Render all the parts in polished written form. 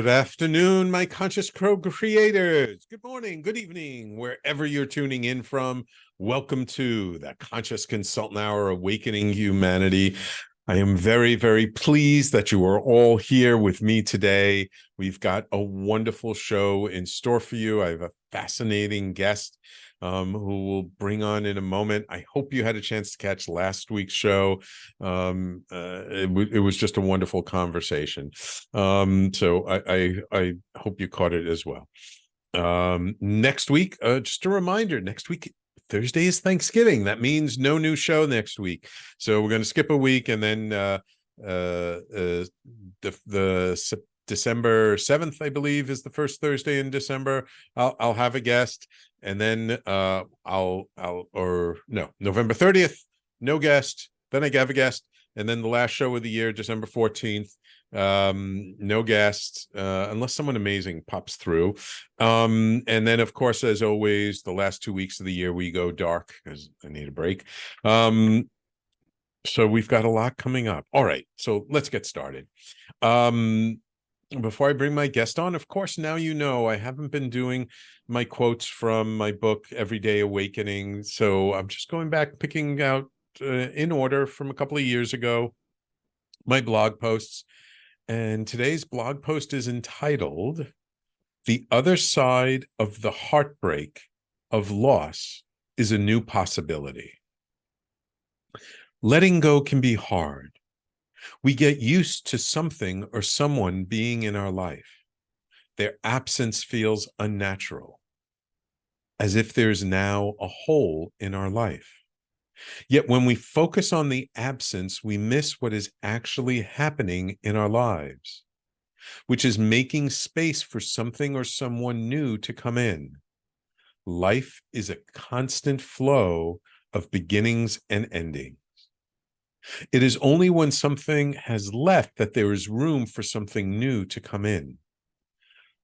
afternoon, my conscious co-creators. Good morning, good evening, wherever you're tuning in from. Welcome to the Conscious Consultant Hour, Awakening Humanity. I am very, very pleased that you are all here with me today. We've got a wonderful show in store for you. I have a fascinating guest who will bring on in a moment. I hope you had a chance to catch last week's show. It was just a wonderful conversation. So I hope you caught it as well. Next week, just a reminder, next week, Thursday is Thanksgiving. That means no new show next week. So we're going to skip a week, and then December 7th, I believe, is the first Thursday in December. I'll have a guest, and then November 30th, no guest. Then I have a guest, and then the last show of the year, December 14th. No guests unless someone amazing pops through, and then of course, as always, the last 2 weeks of the year we go dark because I need a break. So we've got a lot coming up. All right, so let's get started. Before I bring my guest on, of course, now you know I haven't been doing my quotes from my book Everyday Awakening, so I'm just going back, picking out in order from a couple of years ago my blog posts. And today's blog post is entitled, "The Other Side of the Heartbreak of Loss is a New Possibility." Letting go can be hard. We get used to something or someone being in our life. Their absence feels unnatural, as if there's now a hole in our life. Yet when we focus on the absence, we miss what is actually happening in our lives, which is making space for something or someone new to come in. Life is a constant flow of beginnings and endings. It is only when something has left that there is room for something new to come in.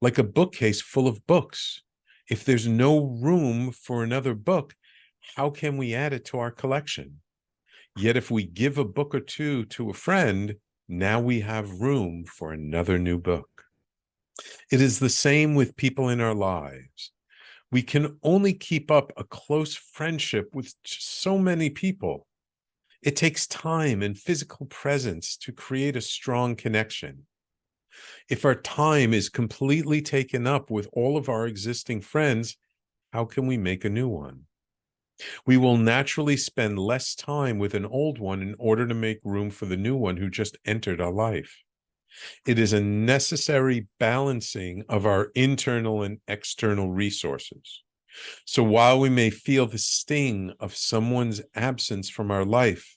Like a bookcase full of books. If there's no room for another book, how can we add it to our collection? Yet if we give a book or two to a friend, now we have room for another new book. It is the same with people in our lives. We can only keep up a close friendship with so many people. It takes time and physical presence to create a strong connection. If our time is completely taken up with all of our existing friends, how can we make a new one? We will naturally spend less time with an old one in order to make room for the new one who just entered our life. It is a necessary balancing of our internal and external resources. So while we may feel the sting of someone's absence from our life,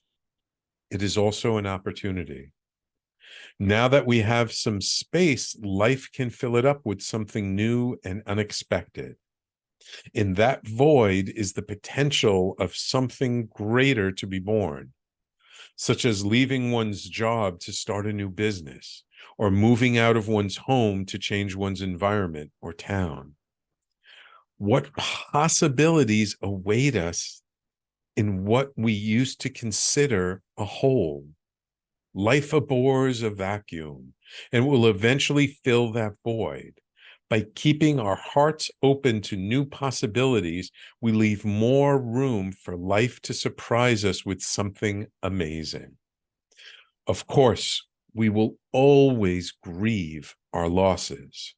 it is also an opportunity. Now that we have some space, life can fill it up with something new and unexpected. In that void is the potential of something greater to be born, such as leaving one's job to start a new business, or moving out of one's home to change one's environment or town. What possibilities await us in what we used to consider a hole? Life abhors a vacuum and will eventually fill that void. By keeping our hearts open to new possibilities, we leave more room for life to surprise us with something amazing. Of course, we will always grieve our losses.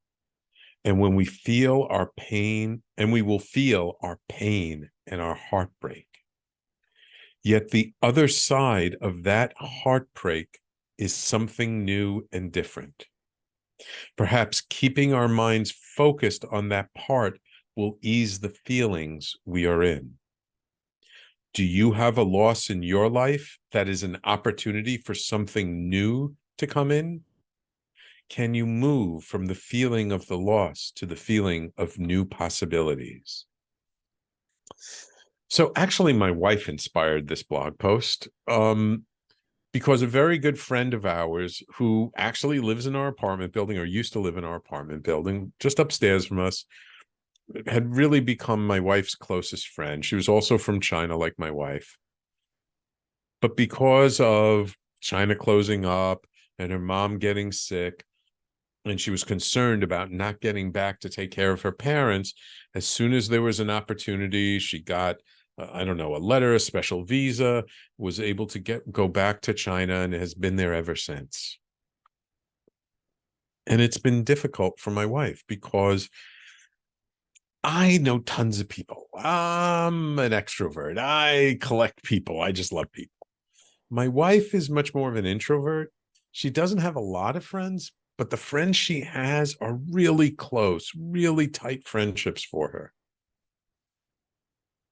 And when we feel our pain, and we will feel our pain and our heartbreak. Yet the other side of that heartbreak is something new and different. Perhaps keeping our minds focused on that part will ease the feelings we are in. Do you have a loss in your life that is an opportunity for something new to come in? Can you move from the feeling of the loss to the feeling of new possibilities? So actually, my wife inspired this blog post. Because a very good friend of ours who actually lives in our apartment building, or used to live in our apartment building just upstairs from us, had really become my wife's closest friend. She was also from China, like my wife. But because of China closing up and her mom getting sick, And she was concerned about not getting back to take care of her parents. As soon as there was an opportunity, she got, I don't know, a letter, a special visa, was able to go back to China, and has been there ever since. And it's been difficult for my wife because I know tons of people. I'm an extrovert. I collect people. I just love people. My wife is much more of an introvert. She doesn't have a lot of friends, but the friends she has are really close, really tight friendships for her.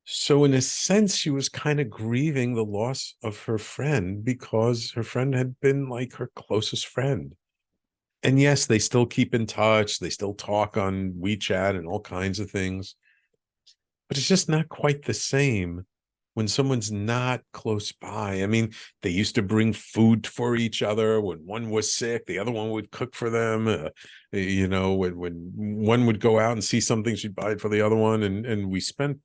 So in a sense, she was kind of grieving the loss of her friend because her friend had been like her closest friend. And yes, they still keep in touch. They still talk on WeChat and all kinds of things, but it's just not quite the same when someone's not close by. I mean, they used to bring food for each other. When one was sick, the other one would cook for them. When one would go out and see something, she'd buy it for the other one, and we spent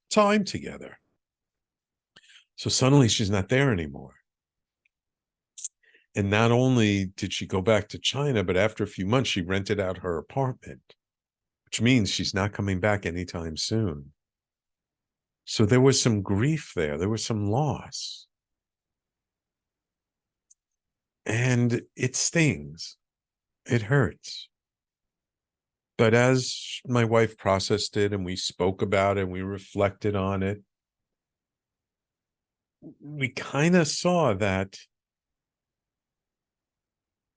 time together. So suddenly she's not there anymore. And not only did she go back to China, but after a few months, she rented out her apartment, which means she's not coming back anytime soon. So there was some grief there. There was some loss. And it stings. It hurts. But as my wife processed it and we spoke about it and we reflected on it, we kind of saw that,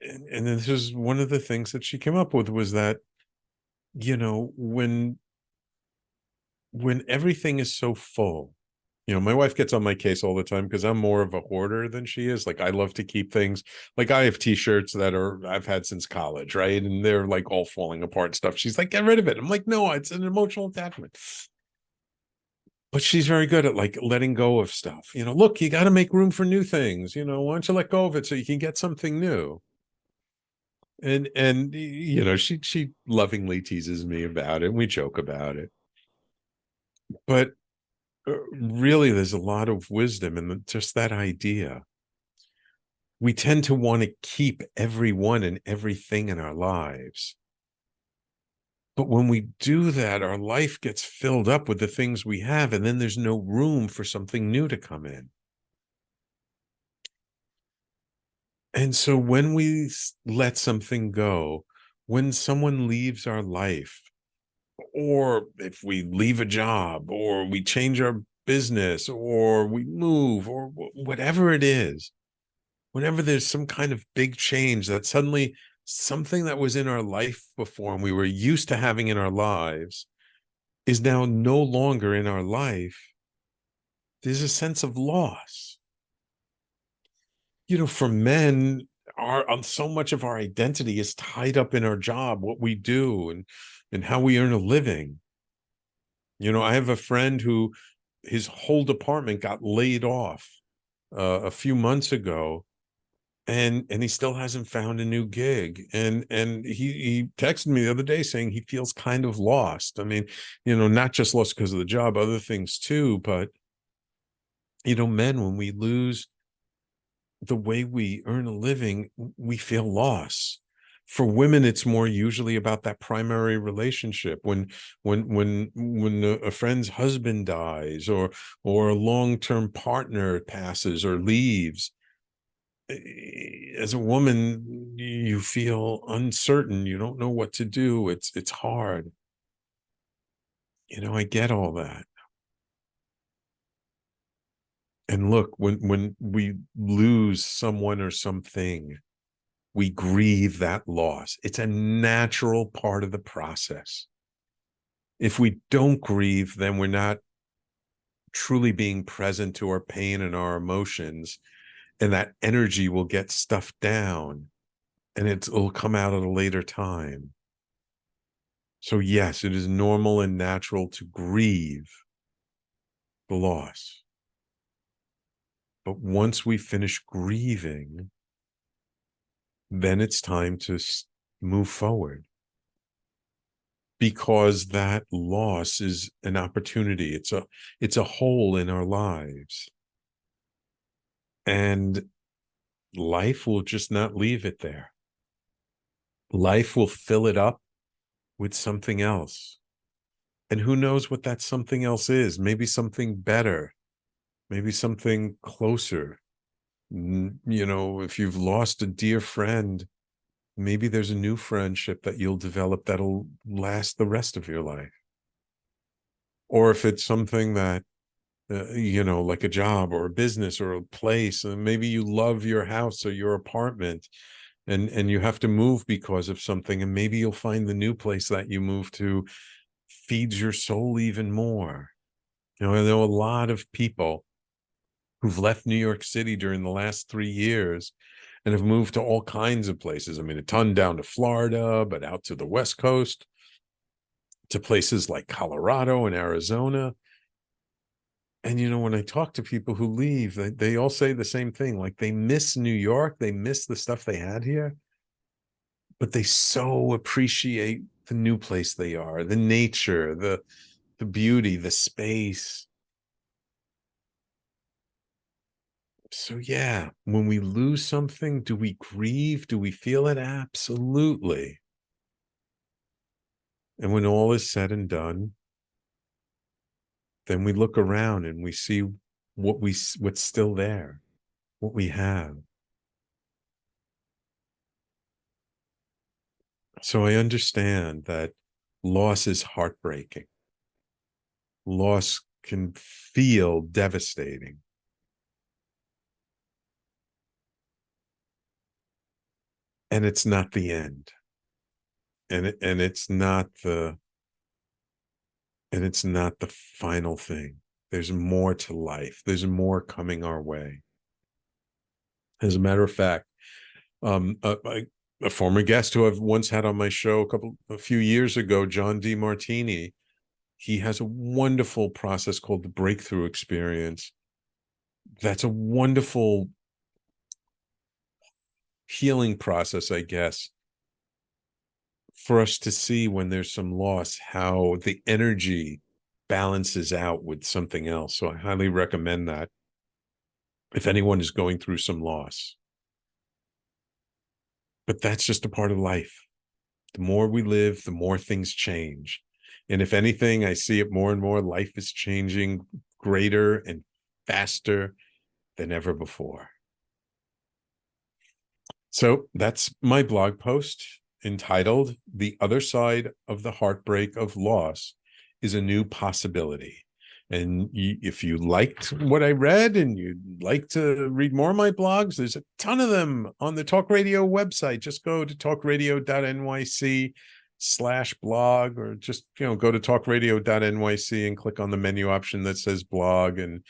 and this is one of the things that she came up with, was that, when everything is so full, my wife gets on my case all the time because I'm more of a hoarder than she is. Like, I love to keep things. Like, I have t-shirts that I've had since college, right? And they're like all falling apart and stuff. She's like, get rid of it. I'm like, no, it's an emotional attachment. But she's very good at like letting go of stuff. Look, you got to make room for new things. Why don't you let go of it so you can get something new? And she lovingly teases me about it, and we joke about it. But really, there's a lot of wisdom in just that idea. We tend to want to keep everyone and everything in our lives. But when we do that, our life gets filled up with the things we have, and then there's no room for something new to come in. And so when we let something go, when someone leaves our life, or if we leave a job, or we change our business, or we move, or whatever it is, whenever there's some kind of big change that suddenly something that was in our life before and we were used to having in our lives is now no longer in our life, there's a sense of loss. For men, so much of our identity is tied up in our job, what we do, and how we earn a living. I have a friend who his whole department got laid off a few months ago, and he still hasn't found a new gig. And he texted me the other day saying he feels kind of lost. I mean, not just lost because of the job, other things too. But men, when we lose the way we earn a living, we feel loss. For women, it's more usually about that primary relationship. When a friend's husband dies, or a long-term partner passes or leaves, as a woman, you feel uncertain. You don't know what to do. It's hard. I get all that. And look, when we lose someone or something, we grieve that loss. It's a natural part of the process. If we don't grieve, then we're not truly being present to our pain and our emotions, and that energy will get stuffed down, and it'll come out at a later time. So yes, it is normal and natural to grieve the loss. But once we finish grieving, then it's time to move forward, because that loss is an opportunity. It's a hole in our lives, and life will just not leave it there. life will fill it up with something else. And who knows what that something else is? Maybe something better, maybe something closer. If you've lost a dear friend, maybe there's a new friendship that you'll develop that'll last the rest of your life. Or if it's something that, like a job or a business or a place, and maybe you love your house or your apartment, and you have to move because of something, and maybe you'll find the new place that you move to feeds your soul even more. I know a lot of people who've left New York City during the last 3 years and have moved to all kinds of places. I mean, a ton down to Florida, but out to the West Coast, to places like Colorado and Arizona. And when I talk to people who leave, they all say the same thing. Like, they miss New York, they miss the stuff they had here, but they so appreciate the new place they are, the nature, the beauty, the space. So yeah, when we lose something, do we grieve? Do we feel it? Absolutely. And when all is said and done, then we look around and we see what's still there, what we have. So I understand that loss is heartbreaking. Loss can feel devastating. And it's not the end. And it's not the final thing. There's more to life. There's more coming our way. As a matter of fact, a former guest who I've once had on my show a few years ago, John D. Martini, he has a wonderful process called the breakthrough experience. That's a wonderful healing process, I guess, for us to see when there's some loss, how the energy balances out with something else. So I highly recommend that if anyone is going through some loss. But that's just a part of life. The more we live, the more things change. And if anything, I see it more and more. Life is changing greater and faster than ever before. So that's my blog post entitled "The Other Side of the Heartbreak of Loss is a New Possibility." And if you liked what I read and you'd like to read more of my blogs, there's a ton of them on the Talk Radio website. Just go to talkradio.nyc/blog, or just, go to talkradio.nyc and click on the menu option that says blog. And,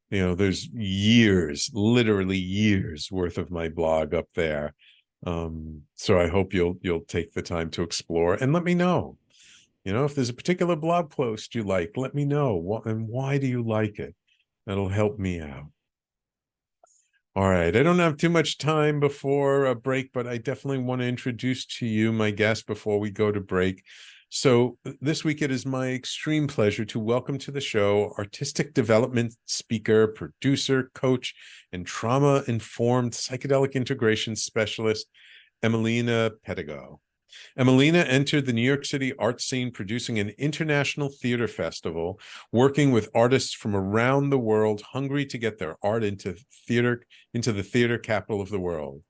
there's literally years worth of my blog up there. So I hope you'll take the time to explore and let me know. If there's a particular blog post you like, let me know. And why do you like it? That'll help me out. All right. I don't have too much time before a break, but I definitely want to introduce to you my guest before we go to break. So this week, it is my extreme pleasure to welcome to the show artistic development speaker, producer, coach, and trauma-informed psychedelic integration specialist, Emileena Pedigo. Emileena entered the New York City art scene producing an international theater festival, working with artists from around the world hungry to get their art into the theater capital of the world.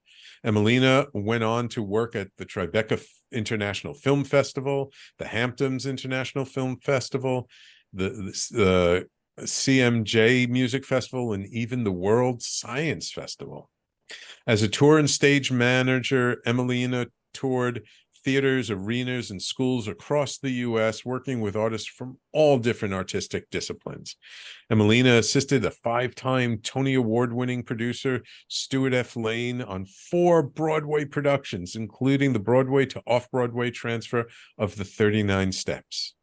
Emileena went on to work at the Tribeca International Film Festival, the Hampton International Film Festival, the CMJ Music Festival, and even the World Science Festival. As a tour and stage manager, Emileena toured theaters, arenas, and schools across the U.S., working with artists from all different artistic disciplines. Emileena assisted a 5-time Tony Award-winning producer, Stewart F. on 4 Broadway productions, including the Broadway to Off-Broadway transfer of The 39 Steps.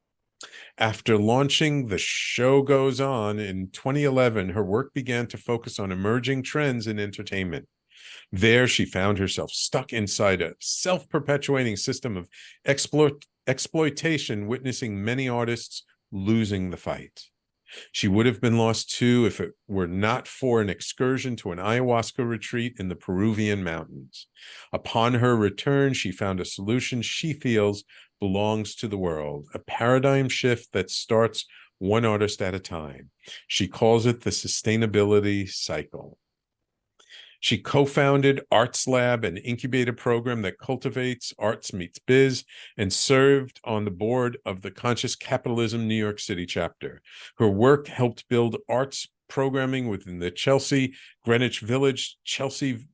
After launching The Show Goes On in 2011, her work began to focus on emerging trends in entertainment. There, she found herself stuck inside a self-perpetuating system of exploitation, witnessing many artists losing the fight. She would have been lost too if it were not for an excursion to an ayahuasca retreat in the Peruvian mountains. Upon her return, she found a solution she feels belongs to the world, a paradigm shift that starts one artist at a time. She calls it the sustainability cycle. She co-founded Arts Lab, an incubator program that cultivates arts meets biz, and served on the board of the Conscious Capitalism New York City chapter. Her work helped build arts programming within the Chelsea, Greenwich Village, Chelsea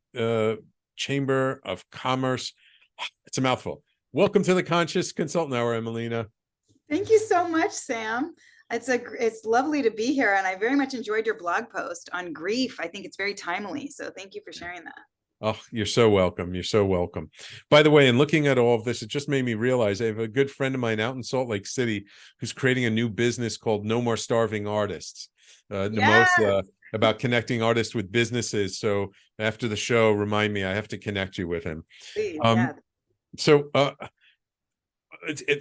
Chamber of Commerce. It's a mouthful. Welcome to the Conscious Consultant Hour, Emileena. Thank you so much, Sam. It's lovely to be here, and I very much enjoyed your blog post on grief. I think it's very timely, so thank you for sharing that. Oh, you're so welcome. You're so welcome. By the way, in looking at all of this, it just made me realize I have a good friend of mine out in Salt Lake City who's creating a new business called No More Starving Artists. About connecting artists with businesses. So after the show, remind me, I have to connect you with him. Please, So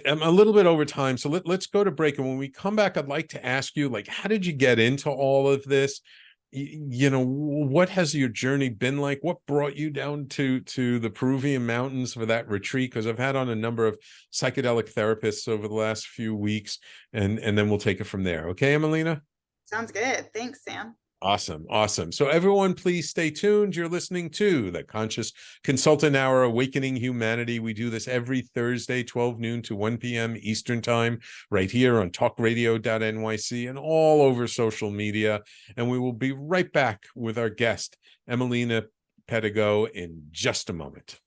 I'm a little bit over time, so let's go to break. And when we come back, I'd like to ask you, like, how did you get into all of this? You know, what has your journey been like? What brought you down to the Peruvian mountains for that retreat? Because I've had on a number of psychedelic therapists over the last few weeks, and then we'll take it from there. Okay, Emileena? Sounds good. Thanks, Sam. Awesome. Awesome. So everyone, please stay tuned. You're listening to the Conscious Consultant Hour, Awakening Humanity. We do this every Thursday, 12 noon to 1 p.m. Eastern Time, right here on talkradio.nyc and all over social media. And we will be right back with our guest, Emileena Pedigo, in just a moment.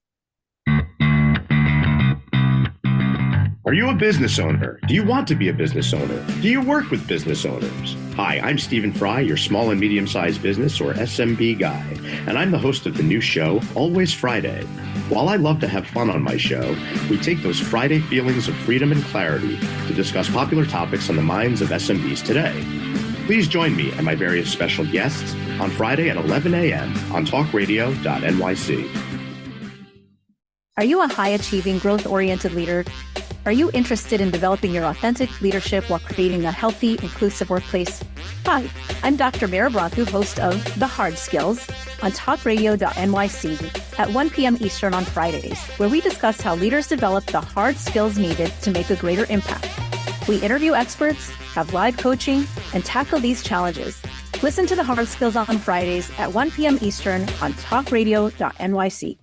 Are you a business owner? Do you want to be a business owner? Do you work with business owners? Hi, I'm Stephen Fry, your small and medium-sized business, or SMB guy, and I'm the host of the new show, Always Friday. While I love to have fun on my show, we take those Friday feelings of freedom and clarity to discuss popular topics on the minds of SMBs today. Please join me and my various special guests on Friday at 11 a.m. on talkradio.nyc. Are you a high-achieving, growth-oriented leader? Are you interested in developing your authentic leadership while creating a healthy, inclusive workplace? Hi, I'm Dr. Mara Broncu, host of The Hard Skills on talkradio.nyc at 1 p.m. Eastern on Fridays, where we discuss how leaders develop the hard skills needed to make a greater impact. We interview experts, have live coaching, and tackle these challenges. Listen to The Hard Skills on Fridays at 1 p.m. Eastern on talkradio.nyc.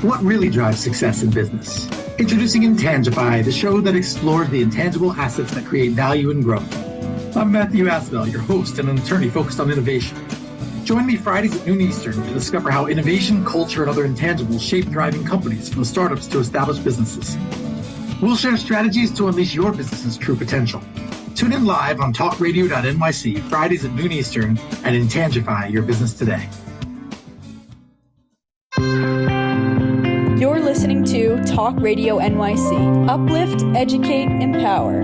What really drives success in business? Introducing Intangify, the show that explores the intangible assets that create value and growth. I'm Matthew Asbell, your host and an attorney focused on innovation. Join me Fridays at noon Eastern to discover how innovation, culture, and other intangibles shape thriving companies, from startups to established businesses. We'll share strategies to unleash your business's true potential. Tune in live on talkradio.nyc Fridays at noon Eastern and Intangify your business today. You're listening to Talk Radio NYC. Uplift, educate, empower.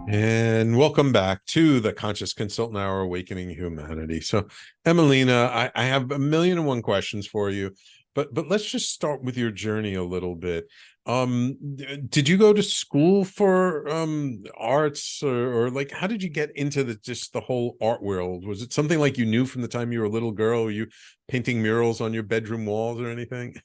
And welcome back to the Conscious Consultant Hour, Awakening Humanity. So, Emileena, I have a million and one questions for you, but let's just start with your journey a little bit. Did you go to school for arts, or like, how did you get into just the whole art world? Was it something like you knew from the time you were a little girl? Were you painting murals on your bedroom walls or anything?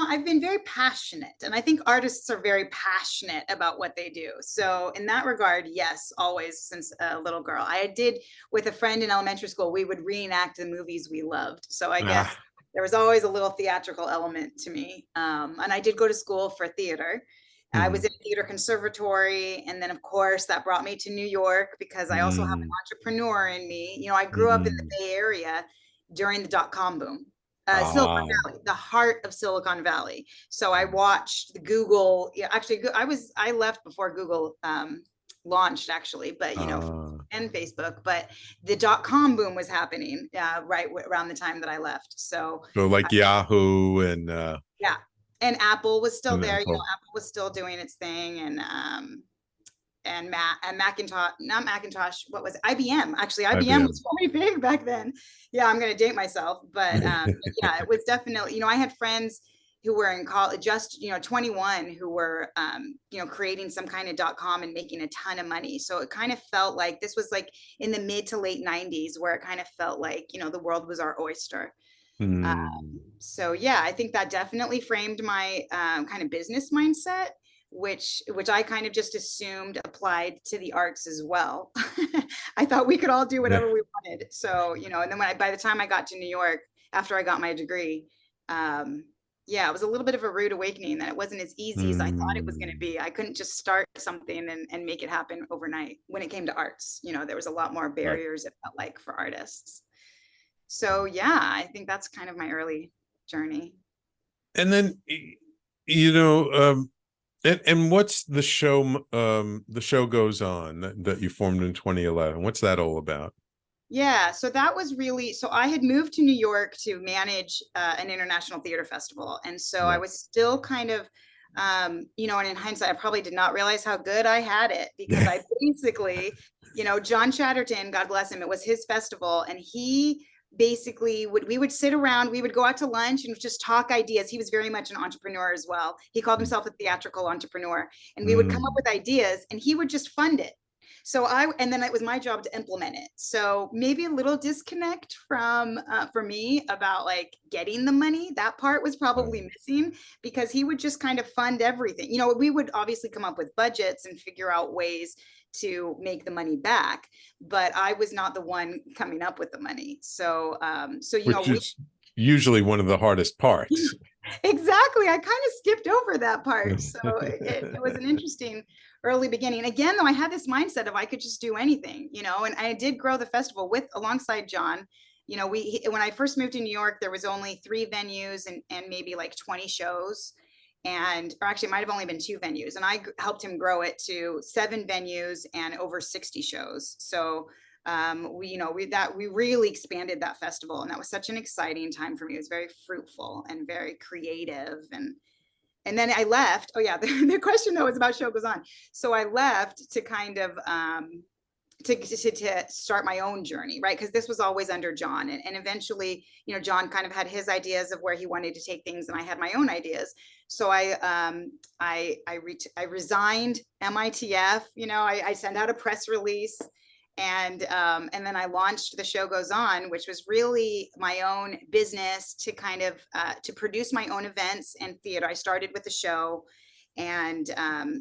I've been very passionate, and I think artists are very passionate about what they do. So in that regard, yes, always since a little girl. I did with a friend in elementary school, we would reenact the movies we loved. So I guess there was always a little theatrical element to me. And I did go to school for theater. I was in a theater conservatory. And then, of course, that brought me to New York because I also have an entrepreneur in me. I grew up in the Bay Area during the dot-com boom. Silicon Ah, Valley, the heart of Silicon Valley. So I watched the Google. Yeah, actually, I left before Google launched, actually, but ah. and Facebook. But the .com boom was happening right around the time that I left. So So like Yahoo and yeah, and Apple was still there. Apple. Apple was still doing its thing, and Macintosh, not Macintosh, what was it? IBM? Actually, IBM IBM. was very big back then. Yeah, I'm gonna date myself, but yeah, it was definitely, I had friends who were in college, just 21, who were creating some kind of .com and making a ton of money. So it kind of felt like this was like in the mid to late 90s, where it kind of felt like the world was our oyster. Hmm. So yeah, I think that definitely framed my kind of business mindset, which I kind of just assumed applied to the arts as well. I thought we could all do Yeah. whatever we wanted. So, and then by the time I got to New York, after I got my degree, yeah, it was a little bit of a rude awakening that it wasn't as easy as I thought it was going to Hmm. be. I couldn't just start something and make it happen overnight. When it came to arts, there was a lot more Right. barriers, it felt like, for artists. So yeah, I think that's kind of my early journey. And then you know, and what's the show? The show goes on that you formed in 2011. What's that all about? Yeah, so that was really, so I had moved to New York to manage an international theater festival. And so I Yeah. was still kind of, and in hindsight, I probably did not realize how good I had it, because I basically, John Chatterton, God bless him, it was his festival. And he basically we would sit around, we would go out to lunch and just talk ideas. He was very much an entrepreneur as well. He called himself a theatrical entrepreneur. And we would come up Mm. with ideas and he would just fund it. And then it was my job to implement it. So maybe a little disconnect from for me about like getting the money. That part was probably Right. missing, because he would just kind of fund everything. We would obviously come up with budgets and figure out ways to make the money back, but I was not the one coming up with the money. So Which we is usually one of the hardest parts. exactly. I kind of skipped over that part. So it was an interesting early beginning. Again, though, I had this mindset of I could just do anything, and I did grow the festival alongside John. When I first moved to New York, there was only 3 venues and maybe like 20 shows. Or actually, it might have only been 2 venues. And I helped him grow it to 7 venues and over 60 shows. So we really expanded that festival, and that was such an exciting time for me. It was very fruitful and very creative, and then I left. Oh yeah, the question though was about Show Goes On. So I left to kind of to start my own journey, right? Because this was always under John, and eventually, John kind of had his ideas of where he wanted to take things, and I had my own ideas. So I resigned MITF. I sent out a press release, and then I launched The Show Goes On, which was really my own business to kind of to produce my own events and theater. I started with the show, and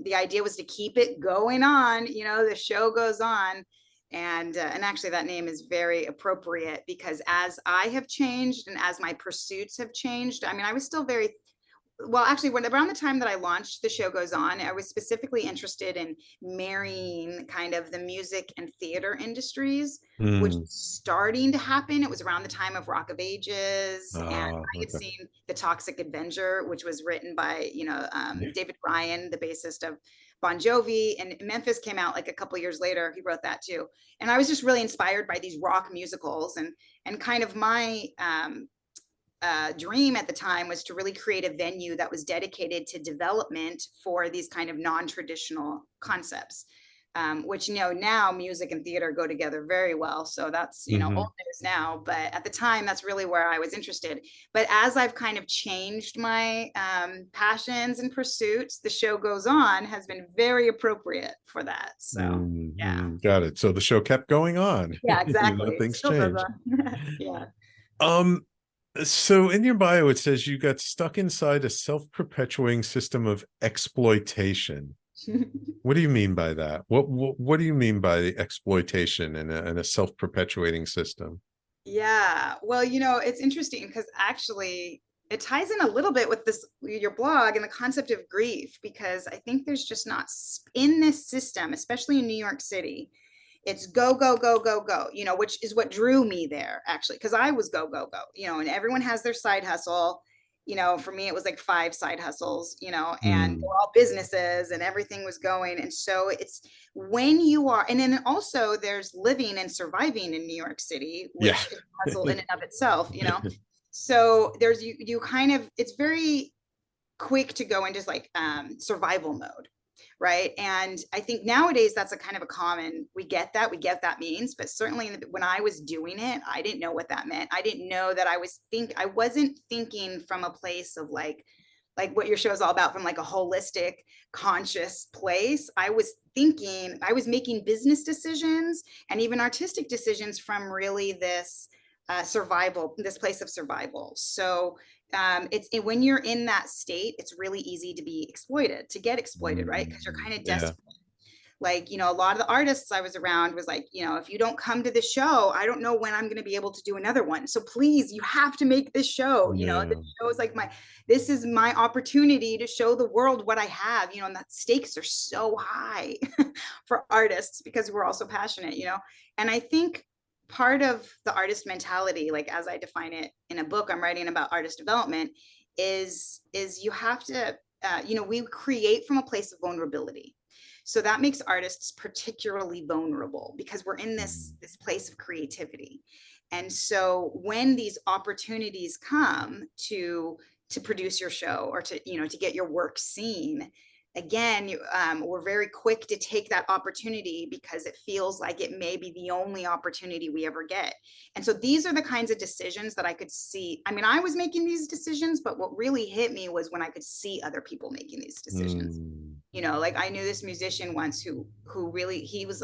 the idea was to keep it going on. The show goes on, and actually that name is very appropriate, because as I have changed and as my pursuits have changed, I mean, I was still very well, actually, around the time that I launched The Show Goes On, I was specifically interested in marrying kind of the music and theater industries, which Mm. was starting to happen. It was around the time of Rock of Ages, and Ah, I had okay. seen The Toxic Avenger, which was written by David Bryan, the bassist of Bon Jovi, and Memphis came out like a couple years later. He wrote that too, and I was just really inspired by these rock musicals, and kind of my dream at the time was to really create a venue that was dedicated to development for these kind of non-traditional concepts, which now music and theater go together very well. So that's old Mhm. news now, but at the time that's really where I was interested. But as I've kind of changed my passions and pursuits, The Show Goes On has been very appropriate for that. So yeah, Got it. So the show kept going on. yeah, exactly. It Things still goes changed. on. Yeah. Um, so in your bio, it says you got stuck inside a self-perpetuating system of exploitation. What do you mean by that? What do you mean by exploitation in a self-perpetuating system? Yeah, well, it's interesting because actually it ties in a little bit with your blog and the concept of grief, because I think there's just not in this system, especially in New York City, It's go, go, go, go, go, you know, which is what drew me there actually, because I was go, go, go, you know, and everyone has their side hustle. You know, for me, it was like 5 side hustles, you know, and they're all businesses and everything was going. And so it's when you are, and then also there's living and surviving in New York City, which is a hustle in and of itself, you know. So there's you kind of, it's very quick to go into like survival mode, right? And I think nowadays that's a kind of a common, we get that means, but certainly when I was doing it, I didn't know what that meant. I didn't know that I wasn't thinking from a place of like what your show is all about, from like a holistic, conscious place. I was making business decisions and even artistic decisions from really this survival, this place of survival. So when you're in that state, it's really easy to get exploited, right? Because you're kind of desperate. Like, you know, a lot of the artists I was around was like, you know, if you don't come to the show, I don't know when I'm going to be able to do another one. So please, you have to make this show. You know, the show is like this is my opportunity to show the world what I have, you know, and that stakes are so high for artists because we're all so passionate, you know. And I think part of the artist mentality, like as I define it in a book I'm writing about artist development, is you have to, you know, we create from a place of vulnerability. So that makes artists particularly vulnerable because we're in this place of creativity. And so when these opportunities come to produce your show or to, you know, to get your work seen, again, we're very quick to take that opportunity because it feels like it may be the only opportunity we ever get. And so these are the kinds of decisions that I could see. I mean, I was making these decisions, but what really hit me was when I could see other people making these decisions. You know, like I knew this musician once who really, he was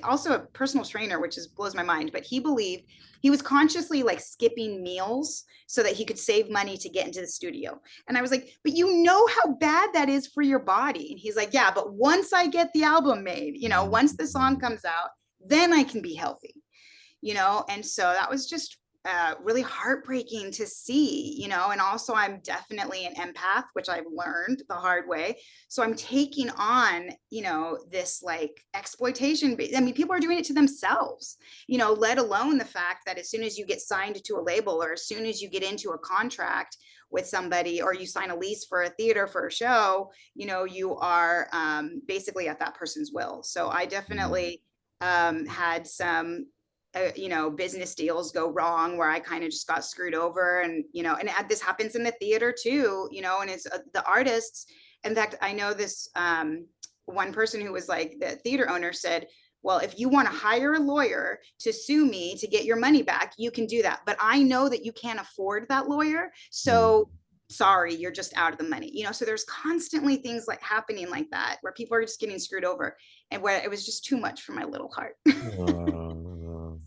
also a personal trainer, which blows my mind, but he believed he was consciously like skipping meals so that he could save money to get into the studio. And I was like, but you know how bad that is for your body. And he's like, yeah, but once I get the album made, you know, once the song comes out, then I can be healthy, you know? And so that was just really heartbreaking to see, you know. And also I'm definitely an empath, which I've learned the hard way. So I'm taking on, you know, this like exploitation. I mean, people are doing it to themselves, you know, let alone the fact that as soon as you get signed to a label or as soon as you get into a contract with somebody or you sign a lease for a theater for a show, you know, you are basically at that person's will. So I definitely had some you know, business deals go wrong where I kind of just got screwed over. And, you know, and this happens in the theater too, you know, and it's the artists. In fact, I know this one person who was like, the theater owner said, well, if you want to hire a lawyer to sue me to get your money back, you can do that. But I know that you can't afford that lawyer. So sorry, you're just out of the money, you know. So there's constantly things like happening like that where people are just getting screwed over and where it was just too much for my little heart.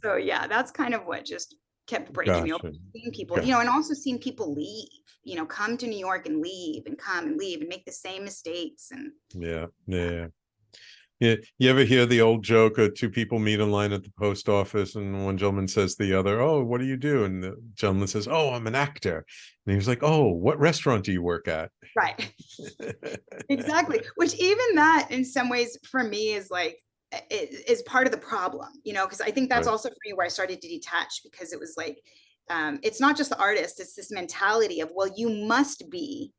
So yeah, that's kind of what just kept breaking me over, seeing people, you know, and also seeing people leave, you know, come to New York and leave and come and leave and make the same mistakes. And Yeah. You ever hear the old joke of 2 people meet in line at the post office and one gentleman says to the other, oh, what do you do? And the gentleman says, oh, I'm an actor. And he was like, oh, what restaurant do you work at? Right. Exactly. Which even that in some ways for me is like, is part of the problem, you know, because I think that's also for me where I started to detach, because it was like, it's not just the artist, it's this mentality of, well, you must be,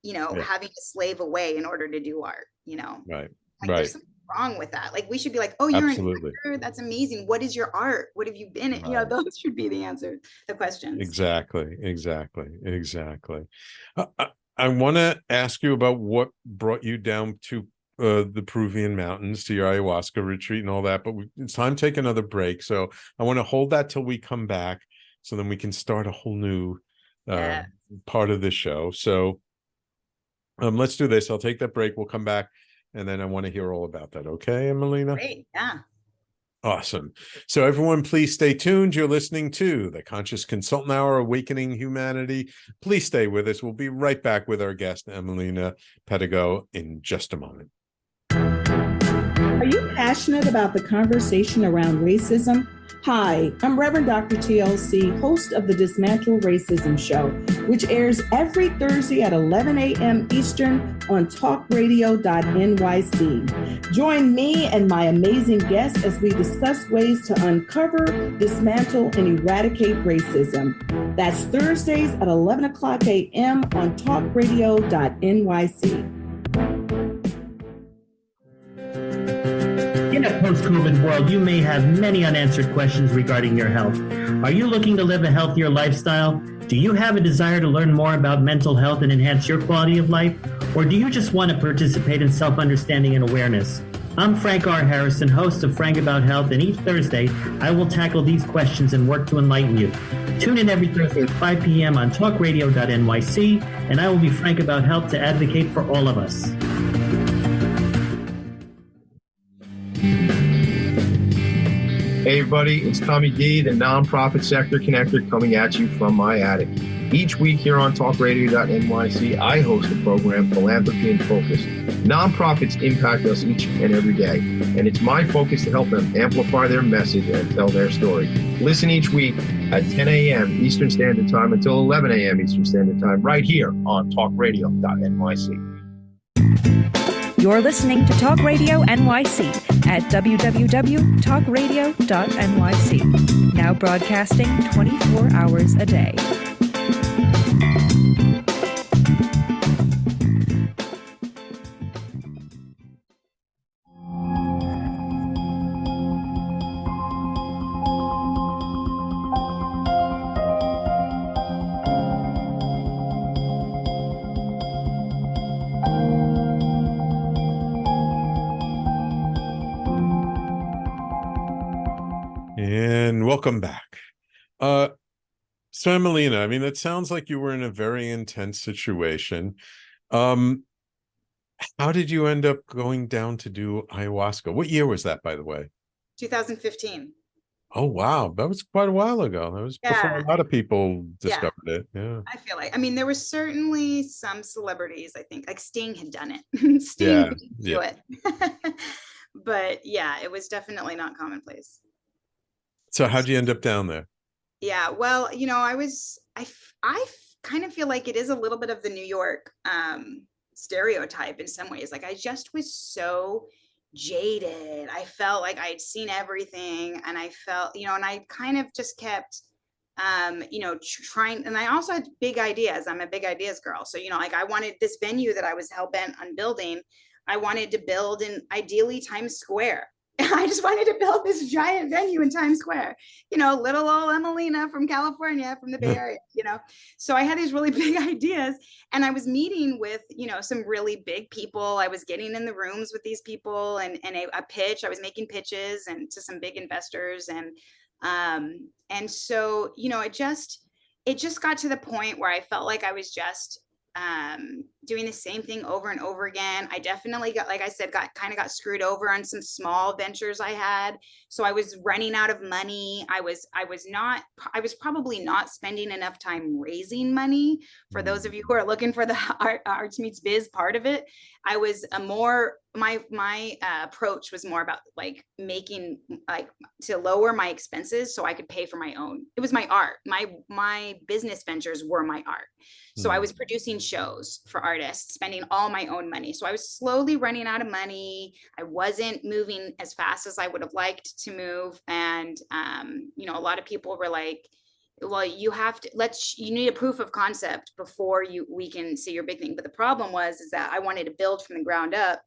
you know, having to slave away in order to do art, you know. Like there's something wrong with that. Like we should be like, oh, you're an actor, that's amazing. What is your art? What have you been in? You know, those should be the answers, the questions. Exactly. I want to ask you about what brought you down to the Peruvian mountains, to your ayahuasca retreat and all that, but it's time to take another break. So I want to hold that till we come back, so then we can start a whole new part of the show. So let's do this. I'll take that break. We'll come back, and then I want to hear all about that. Okay, Emileena? Great. Yeah. Awesome. So everyone, please stay tuned. You're listening to the Conscious Consultant Hour, Awakening Humanity. Please stay with us. We'll be right back with our guest, Emileena Pedigo, in just a moment. Are you passionate about the conversation around racism? Hi, I'm Reverend Dr. TLC, host of the Dismantle Racism Show, which airs every Thursday at 11 a.m. Eastern on talkradio.nyc. Join me and my amazing guests as we discuss ways to uncover, dismantle, and eradicate racism. That's Thursdays at 11 o'clock a.m. on talkradio.nyc. In a post-COVID world, you may have many unanswered questions regarding your health. Are you looking to live a healthier lifestyle? Do you have a desire to learn more about mental health and enhance your quality of life? Or do you just want to participate in self-understanding and awareness? I'm Frank R. Harrison, host of Frank About Health, and each Thursday, I will tackle these questions and work to enlighten you. Tune in every Thursday at 5 p.m. on talkradio.nyc, and I will be frank about health to advocate for all of us. Hey everybody, it's Tommy D, the nonprofit sector connector, coming at you from my attic. Each week here on talkradio.nyc, I host the program Philanthropy in Focus. Nonprofits impact us each and every day, and it's my focus to help them amplify their message and tell their story. Listen each week at 10 a.m. Eastern Standard Time until 11 a.m. Eastern Standard Time, right here on talkradio.nyc. You're listening to Talk Radio NYC at www.talkradio.nyc. Now broadcasting 24 hours a day. And welcome back. So Emileena, I mean, it sounds like you were in a very intense situation. How did you end up going down to do ayahuasca? What year was that, by the way? 2015. Oh, wow. That was quite a while ago. That was before a lot of people discovered it. Yeah. I feel like, I mean, there were certainly some celebrities, I think, like Sting had done it. Sting would do it. But yeah, it was definitely not commonplace. So how'd you end up down there? Yeah, well, you know, I kind of feel like it is a little bit of the New York stereotype in some ways. Like I just was so jaded. I felt like I'd seen everything, and I felt, you know, and I kind of just kept, you know, trying. And I also had big ideas. I'm a big ideas girl. So, you know, like I wanted this venue that I was hell-bent on building. I wanted to build in ideally Times Square. I just wanted to build this giant venue in Times Square, you know, little old Emileena from California, from the Bay Area, you know. So I had these really big ideas, and I was meeting with, you know, some really big people. I was getting in the rooms with these people, and a pitch. I was making pitches and to some big investors, and so, you know, it just got to the point where I felt like I was just doing the same thing over and over again. I definitely got, like I said, got screwed over on some small ventures I had. So I was running out of money. I was probably not spending enough time raising money. For those of you who are looking for the arts meets biz part of it, I was my approach was more about like making, like, to lower my expenses so I could pay for my own. It was my art. My business ventures were my art. So I was producing shows for artists, spending all my own money. So I was slowly running out of money. I wasn't moving as fast as I would have liked to move. And, you know, a lot of people were like, well, you need a proof of concept before we can see your big thing. But the problem is that I wanted to build from the ground up.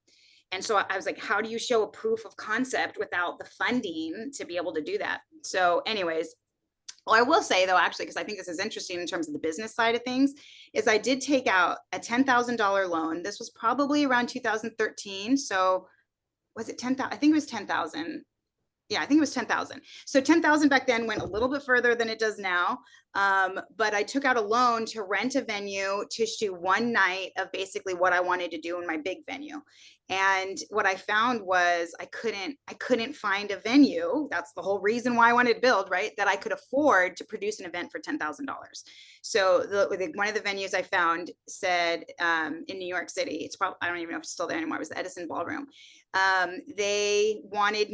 And so I was like, how do you show a proof of concept without the funding to be able to do that? So anyways, well, I will say though, actually, because I think this is interesting in terms of the business side of things, is I did take out a $10,000 loan. This was probably around 2013. So was it 10,000? I think it was 10,000. Yeah, I think it was 10,000. So 10,000 back then went a little bit further than it does now. But I took out a loan to rent a venue to do one night of basically what I wanted to do in my big venue. And what I found was I couldn't find a venue. That's the whole reason why I wanted to build, right? That I could afford to produce an event for $10,000. So one of the venues I found said in New York City, it's probably, I don't even know if it's still there anymore, it was the Edison Ballroom. They wanted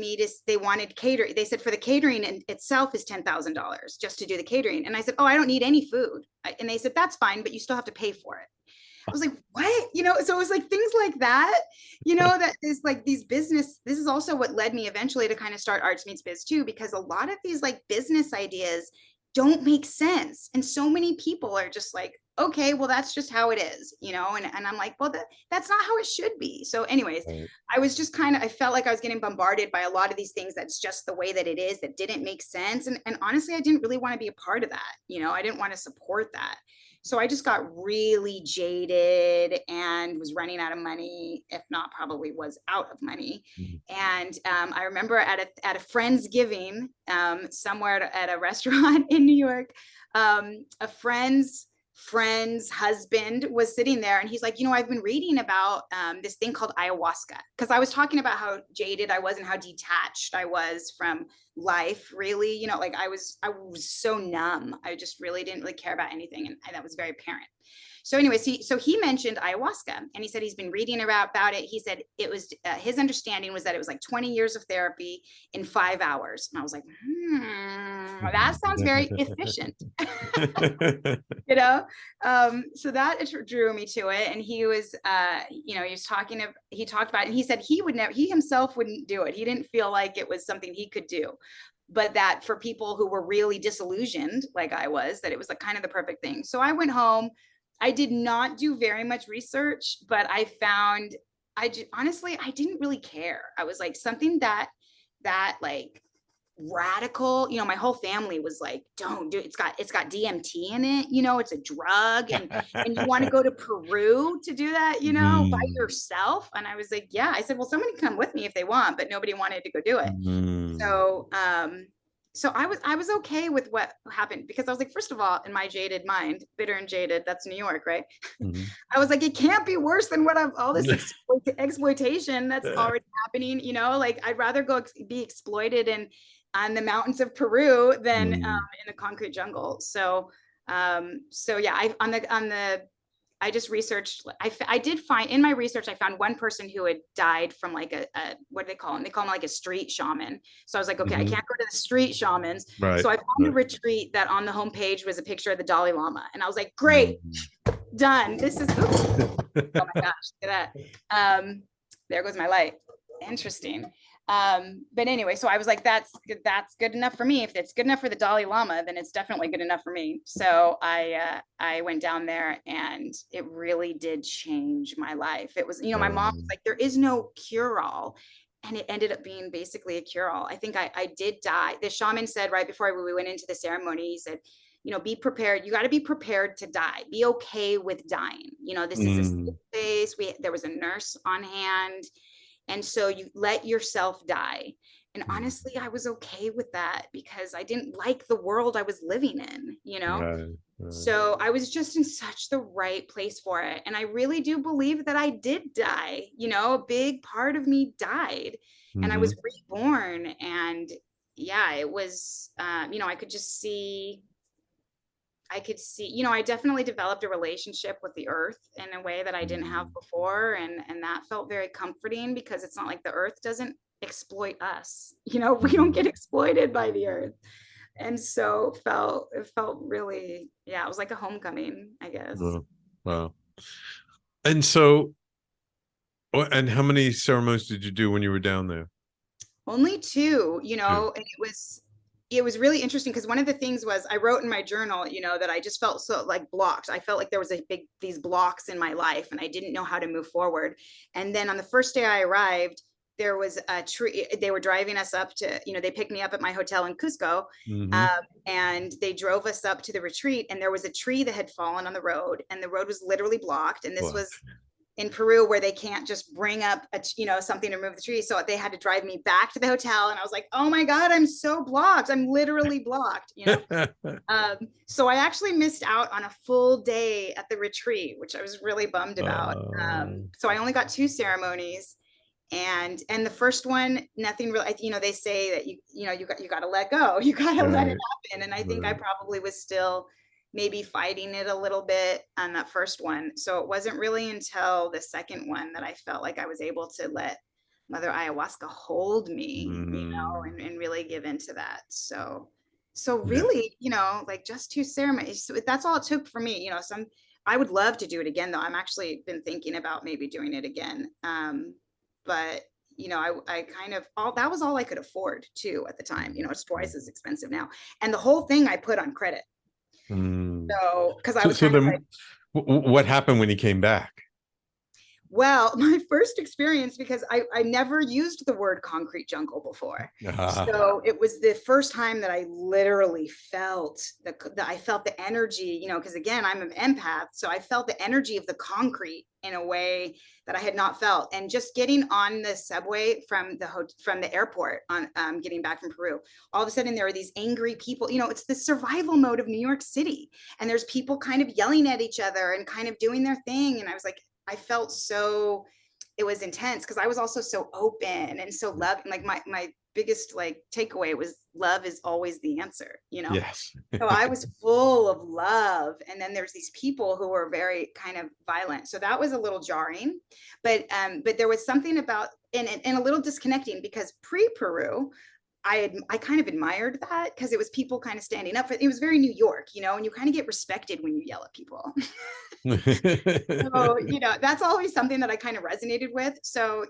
catering. They said for the catering in itself is $10,000 just to do the catering. And I said, oh, I don't need any food. And they said, that's fine, but you still have to pay for it. I was like, what? So it was like things like that, that is like these business. This is also what led me eventually to kind of start Arts Meets Biz too, because a lot of these like business ideas don't make sense. And so many people are just like, okay, well, that's just how it is, and I'm like, well, that's not how it should be. So anyways, right. I was just I felt like I was getting bombarded by a lot of these things. That's just the way that it is, that didn't make sense. And honestly, I didn't really want to be a part of that. I didn't want to support that. So I just got really jaded and was running out of money, if not probably was out of money. Mm-hmm. And I remember at a Friendsgiving somewhere at a restaurant in New York, a friend's husband was sitting there and he's like, I've been reading about this thing called ayahuasca, because I was talking about how jaded I was and how detached I was from life, really, like I was so numb. I just really didn't really care about anything, and that was very apparent. So anyway, so he mentioned ayahuasca, and he said he's been reading about it. He said it was his understanding was that it was like 20 years of therapy in 5 hours. And I was like, that sounds very efficient. So that drew me to it. And he was, he talked about it, and he said he himself wouldn't do it. He didn't feel like it was something he could do, but that for people who were really disillusioned, like I was, that it was like kind of the perfect thing. So I went home. I did not do very much research, but I found, honestly, I didn't really care. I was like, something that like radical, my whole family was like, don't do it. It's got DMT in it, it's a drug, and you want to go to Peru to do that, by yourself. And I was like, yeah. I said, well, somebody can come with me if they want, but nobody wanted to go do it. So I was okay with what happened, because I was like, first of all, in my jaded mind, bitter and jaded, that's New York, right? Mm-hmm. I was like, it can't be worse than all this exploitation that's already happening. Like I'd rather go be exploited on the mountains of Peru than in the concrete jungle. So yeah, I just researched. I did find in my research, I found one person who had died from like a what do they call them? They call them like a street shaman. So I was like, okay, I can't go to the street shamans. Right. So I found a retreat that on the homepage was a picture of the Dalai Lama. And I was like, great, done. This is, oh my gosh, look at that. There goes my light. Interesting. But anyway, so I was like, that's good enough for me. If it's good enough for the Dalai Lama, then it's definitely good enough for me. So I went down there, and it really did change my life. It was, my mom was like, there is no cure-all. And it ended up being basically a cure-all. I think I did die. The shaman said right before we went into the ceremony, he said, be prepared. You got to be prepared to die. Be okay with dying. This is a safe space. There was a nurse on hand. And so you let yourself die. And honestly, I was okay with that, because I didn't like the world I was living in, Right. So I was just in such the right place for it. And I really do believe that I did die, a big part of me died, and I was reborn. And yeah, it was, I could just see, I definitely developed a relationship with the earth in a way that I didn't have before. And that felt very comforting, because it's not like the earth doesn't exploit us. We don't get exploited by the earth. And so it felt really, yeah, it was like a homecoming, I guess. Wow. And so, and how many ceremonies did you do when you were down there? Only 2, and it was really interesting, because one of the things was I wrote in my journal, that I just felt so like blocked. I felt like there was these blocks in my life, and I didn't know how to move forward. And then on the first day I arrived, there was a tree. They were driving us up to, they picked me up at my hotel in Cusco, and they drove us up to the retreat, and there was a tree that had fallen on the road, and the road was literally blocked. And this was in Peru, where they can't just bring up something to remove the tree. So they had to drive me back to the hotel. And I was like, oh my God, I'm so blocked. I'm literally blocked, So I actually missed out on a full day at the retreat, which I was really bummed about. So I only got 2 ceremonies, and the first one, nothing really, they say that you got to let go, you got to let it happen. And I think I probably was still maybe fighting it a little bit on that first one. So it wasn't really until the second one that I felt like I was able to let Mother Ayahuasca hold me, Mm. and really give into that. So Yeah. really, like just 2 ceremonies. So that's all it took for me. I would love to do it again though. I'm actually been thinking about maybe doing it again. But I kind of that was all I could afford too at the time. It's twice as expensive now. And the whole thing I put on credit. Mm. So, because I So, was kind of like, then what happened when he came back? well, my first experience, because I never used the word concrete jungle before. Ah, So it was the first time that I literally felt I felt the energy, because again, I'm an empath. So I felt the energy of the concrete in a way that I had not felt. And just getting on the subway from the airport on getting back from Peru, all of a sudden there are these angry people. It's the survival mode of New York City. And there's people kind of yelling at each other and kind of doing their thing. And I was like, I felt it was intense because I was also so open and so loving. Like my biggest like takeaway was love is always the answer, yes. So I was full of love. And then there's these people who were very kind of violent. So that was a little jarring, but there was something about, and a little disconnecting, because pre-Peru, I kind of admired that because it was people kind of standing up. It was very New York, and you kind of get respected when you yell at people. So, that's always something that I kind of resonated with. So,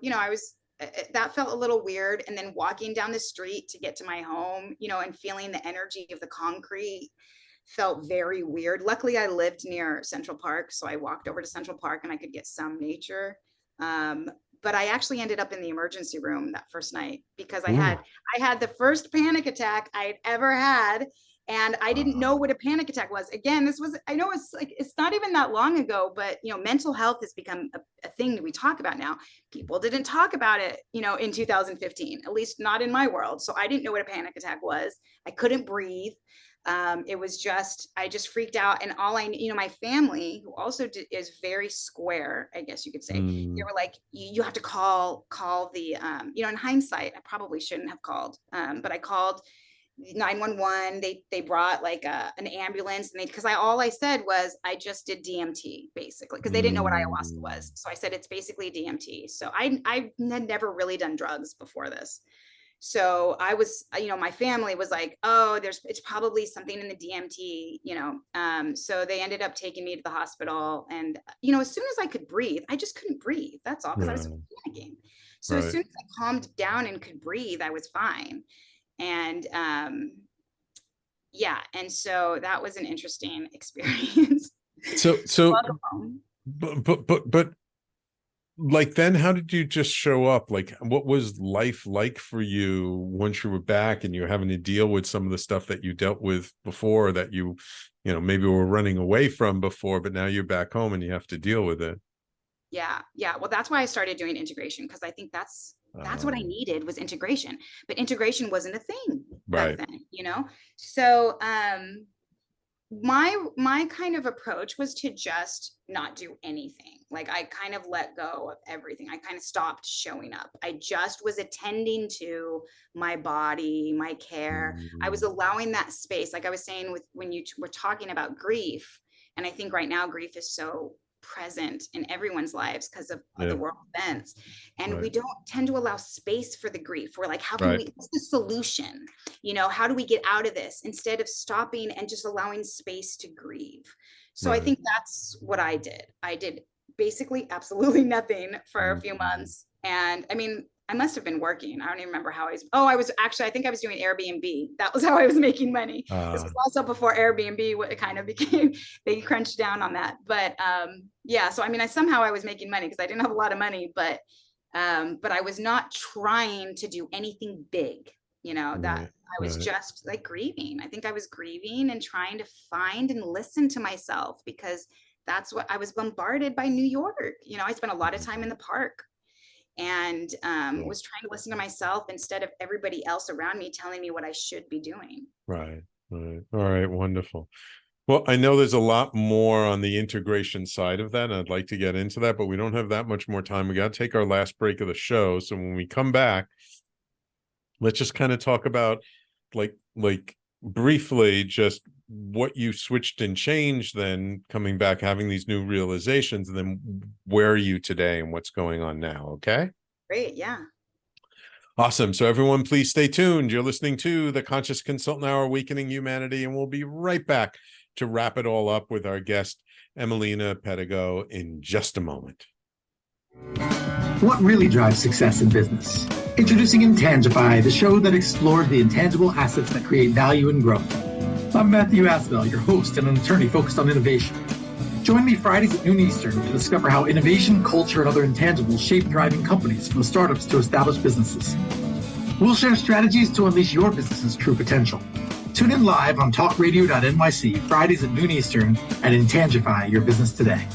that felt a little weird. And then walking down the street to get to my home, and feeling the energy of the concrete felt very weird. Luckily, I lived near Central Park. So I walked over to Central Park and I could get some nature. But I actually ended up in the emergency room that first night because I had the first panic attack I had ever had. And I didn't know what a panic attack was. Again, I know it's not even that long ago, but mental health has become a thing that we talk about now. People didn't talk about it, in 2015, at least not in my world. So I didn't know what a panic attack was. I couldn't breathe. It was I just freaked out. And my family, who also is very square, I guess you could say, they were like, you have to call the, in hindsight, I probably shouldn't have called, but I called 911. They brought like an ambulance, and because all I said was I just did DMT basically, because they didn't know what ayahuasca was. So I said it's basically DMT. So I had never really done drugs before this. So I was, my family was like, oh, it's probably something in the DMT, so they ended up taking me to the hospital. And, as soon as I could breathe, I just couldn't breathe. That's all, because I was panicking. So as soon as I calmed down and could breathe, I was fine. And and so that was an interesting experience. So but like, then how did you just show up? Like, what was life like for you once you were back and you're having to deal with some of the stuff that you dealt with before, that you maybe were running away from before, but now you're back home and you have to deal with it? Yeah. Well, that's why I started doing integration, because I think that's what I needed, was integration. But integration wasn't a thing back then, So my kind of approach was to just not do anything. Like, I kind of let go of everything. I kind of stopped showing up. I just was attending to my body, my care. I was allowing that space. Like I was saying, when you were talking about grief, and I think right now grief is so present in everyone's lives because of the world events, and we don't tend to allow space for the grief. We're like, how can what's the solution? How do we get out of this, instead of stopping and just allowing space to grieve? So I think that's what I did basically absolutely nothing for a few months. And I mean, I must have been working. I don't even remember how I think I was doing Airbnb. That was how I was making money. This was also before Airbnb, what it kind of became, they crunched down on that. But so I mean, somehow I was making money because I didn't have a lot of money, but I was not trying to do anything big, that I was just like grieving. I think I was grieving and trying to find and listen to myself, because that's what I was bombarded by New York. I spent a lot of time in the park, and was trying to listen to myself instead of everybody else around me telling me what I should be doing. Right. All right. Wonderful. Well, I know there's a lot more on the integration side of that, and I'd like to get into that, but we don't have that much more time. We got to take our last break of the show. So when we come back, let's just kind of talk about like briefly just what you switched and changed, then coming back, having these new realizations, and then where are you today and what's going on now? Okay. Great. Yeah. Awesome. So everyone, please stay tuned. You're listening to the Conscious Consultant Hour, Awakening Humanity, and we'll be right back to wrap it all up with our guest, Emileena Pedigo, in just a moment. What really drives success in business? Introducing Intangify, the show that explores the intangible assets that create value and growth. I'm Matthew Asbell, your host and an attorney focused on innovation. Join me Fridays at noon Eastern to discover how innovation, culture, and other intangibles shape thriving companies from startups to established businesses. We'll share strategies to unleash your business's true potential. Tune in live on talkradio.nyc Fridays at noon Eastern and Intangify your business today.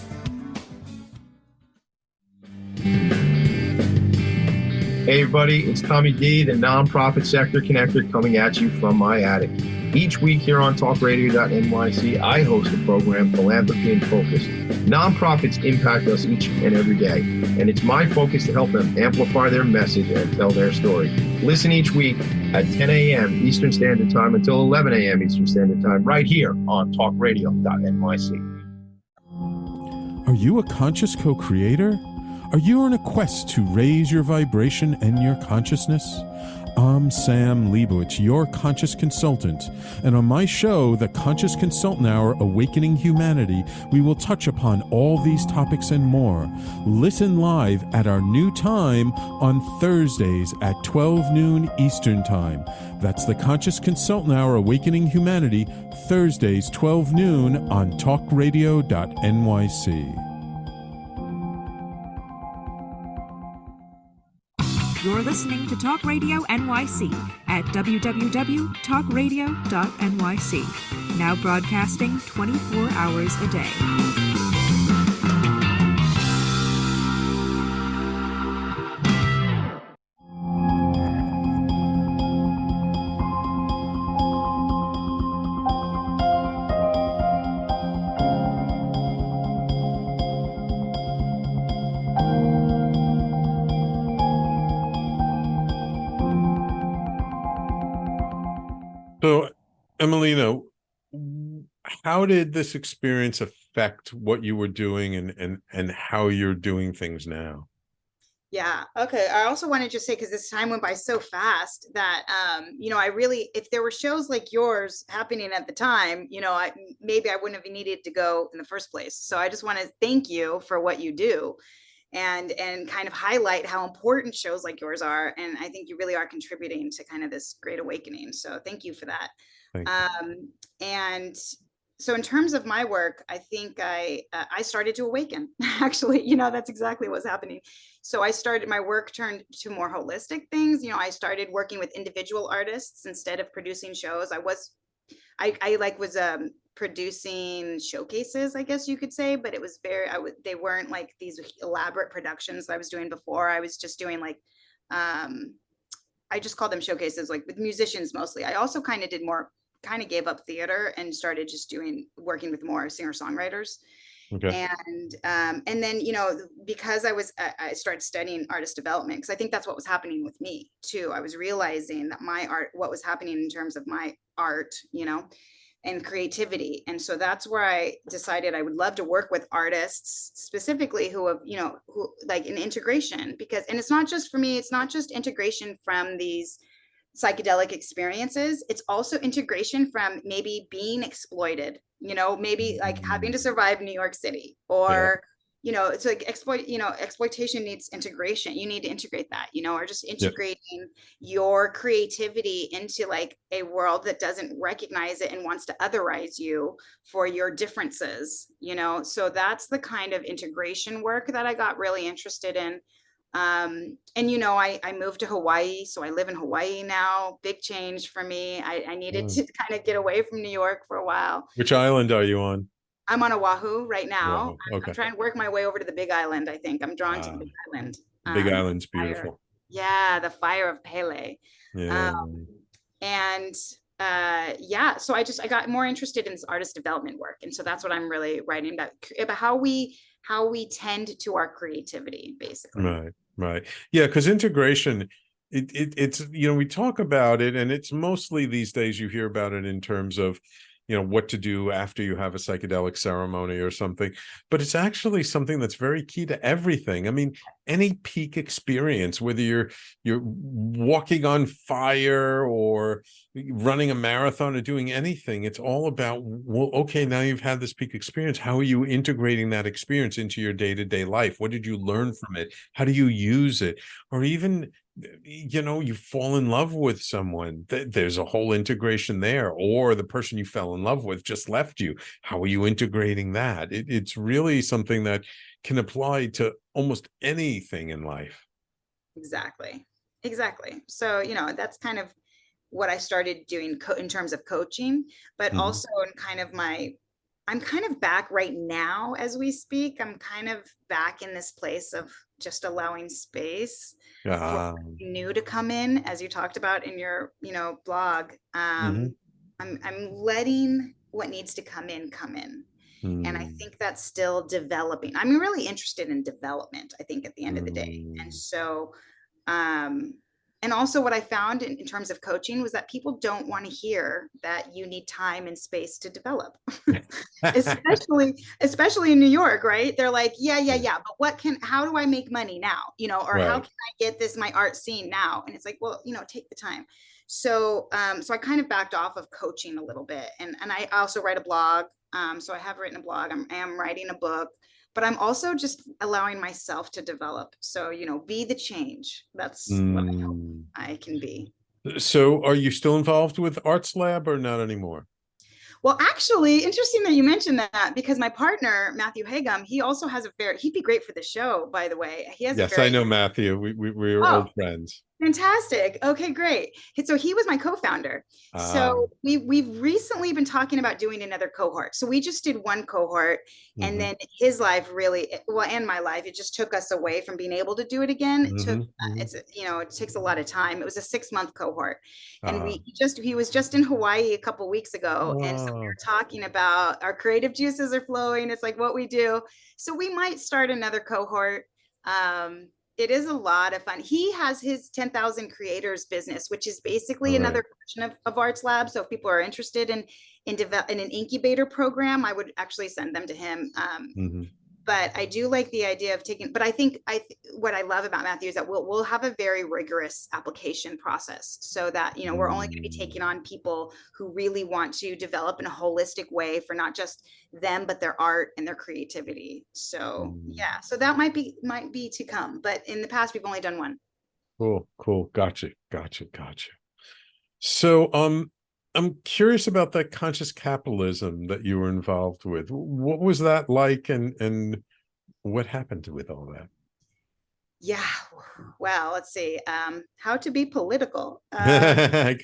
Hey everybody, it's Tommy D, the nonprofit sector connector, coming at you from my attic. Each week here on talkradio.nyc, I host the program Philanthropy in Focus. Nonprofits impact us each and every day, and it's my focus to help them amplify their message and tell their story. Listen each week at 10 a.m. Eastern Standard Time until 11 a.m. Eastern Standard Time, right here on talkradio.nyc. Are you a conscious co-creator? Are you on a quest to raise your vibration and your consciousness? I'm Sam Leibowitz, your conscious consultant, and on my show, The Conscious Consultant Hour, Awakening Humanity, we will touch upon all these topics and more. Listen live at our new time on Thursdays at 12 noon Eastern Time. That's The Conscious Consultant Hour, Awakening Humanity, Thursdays 12 noon on talkradio.nyc. You're listening to Talk Radio NYC at www.talkradio.nyc. Now broadcasting 24 hours a day. So, Emileena, how did this experience affect what you were doing and how you're doing things now? Yeah. Okay. I also want to just say, because this time went by so fast that, I really, if there were shows like yours happening at the time, maybe I wouldn't have needed to go in the first place. So I just want to thank you for what you do and kind of highlight how important shows like yours are. And I think you really are contributing to kind of this great awakening. So thank you for that. Thank you. And so in terms of my work, I think I started to awaken. Actually, that's exactly what's happening. So my work turned to more holistic things. I started working with individual artists instead of producing shows. I was producing showcases, I guess you could say, but it was they weren't like these elaborate productions that I was doing before. I was just doing I just called them showcases, like with musicians mostly. I also kind of gave up theater and started just working with more singer-songwriters. Okay. And then, because I started studying artist development, because I think that's what was happening with me too. I was realizing that my art, what was happening in terms of my art, and creativity. And so that's where I decided I would love to work with artists specifically who have, who like in integration, and it's not just for me, it's not just integration from these psychedelic experiences. It's also integration from maybe being exploited, maybe like having to survive New York City or, it's like exploitation needs integration. You need to integrate that, or just integrating your creativity into like a world that doesn't recognize it and wants to otherize you for your differences, so that's the kind of integration work that I got really interested in. And I moved to Hawaii, so I live in Hawaii now. Big change for me. I needed to kind of get away from New York for a while. Which island are you on? I'm on Oahu right now. Okay. I'm trying to work my way over to the Big Island. I think I'm drawn to the Big Island. Big Island's beautiful. The fire of Pele. Yeah. So I got more interested in this artist development work, and so that's what I'm really writing about how we tend to our creativity, basically. Right. Yeah, because integration, it's we talk about it, and it's mostly these days you hear about it in terms of what to do after you have a psychedelic ceremony or something, but it's actually something that's very key to everything. I mean, any peak experience, whether you're walking on fire or running a marathon or doing anything, it's all about, well, okay, now you've had this peak experience. How are you integrating that experience into your day-to-day life? What did you learn from it? How do you use it? Or even, you fall in love with someone, there's a whole integration there, or the person you fell in love with just left you. How are you integrating that? It's really something that can apply to almost anything in life. Exactly. So, that's kind of what I started doing in terms of coaching, but also in kind of I'm kind of back right now as we speak. I'm kind of back in this place of just allowing space for new to come in, as you talked about in your, blog. I'm letting what needs to come in. And I think that's still developing. I'm really interested in development, I think, at the end of the day. And so, and also what I found in terms of coaching was that people don't want to hear that you need time and space to develop, especially in New York, right? They're like, yeah, but how do I make money now? Or how can I get my art scene now? And it's like, well, take the time. So, so I kind of backed off of coaching a little bit. And I also write a blog. So I have written a blog. I am writing a book, but I'm also just allowing myself to develop. So, be the change. That's what I hope I can be. So are you still involved with Arts Lab or not anymore? Well, actually, interesting that you mentioned that, because my partner, Matthew Hagum, he also has he'd be great for the show, by the way. Yes, I know Matthew. We're old friends. Fantastic. Okay, great. So he was my co-founder. So we've recently been talking about doing another cohort. So we just did one cohort, and then his life and my life, it just took us away from being able to do it again. It takes a lot of time. It was a 6-month cohort, and he was just in Hawaii a couple weeks ago, and so we were talking about our creative juices are flowing. It's like what we do. So we might start another cohort. It is a lot of fun. He has his 10,000 creators business, which is basically another version of Arts Lab. So if people are interested in an incubator program, I would actually send them to him. But I do like the idea of but I think what I love about Matthew is that we'll have a very rigorous application process, so that, we're only going to be taking on people who really want to develop in a holistic way for not just them, but their art and their creativity. So so that might be to come, but in the past we've only done one. Cool. Gotcha. So, I'm curious about that conscious capitalism that you were involved with. What was that like, and what happened with all that? Yeah, well, let's see. How to be political. I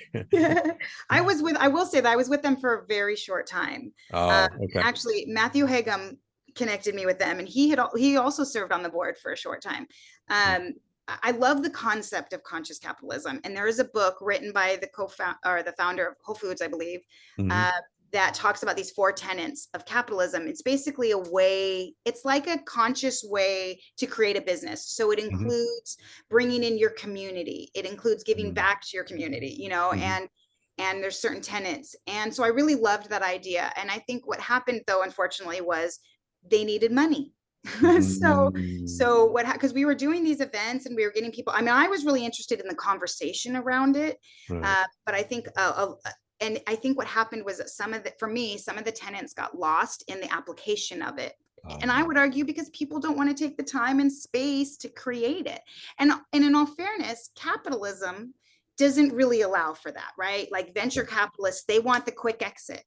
will say that I was with them for a very short time. Actually, Matthew Hagum connected me with them, and he also served on the board for a short time. I love the concept of conscious capitalism, and there is a book written by the founder of Whole Foods, I believe, that talks about these 4 tenets of capitalism. It's basically it's like a conscious way to create a business. So it includes bringing in your community. It includes giving back to your community, and there's certain tenets. And so I really loved that idea. And I think what happened, though, unfortunately, was they needed money. So because we were doing these events and we were getting people, I was really interested in the conversation around it. But I think, and I think what happened was that some of the tenants got lost in the application of it. And I would argue because people don't want to take the time and space to create it. And in all fairness, capitalism doesn't really allow for that, right? Like venture capitalists, they want the quick exit,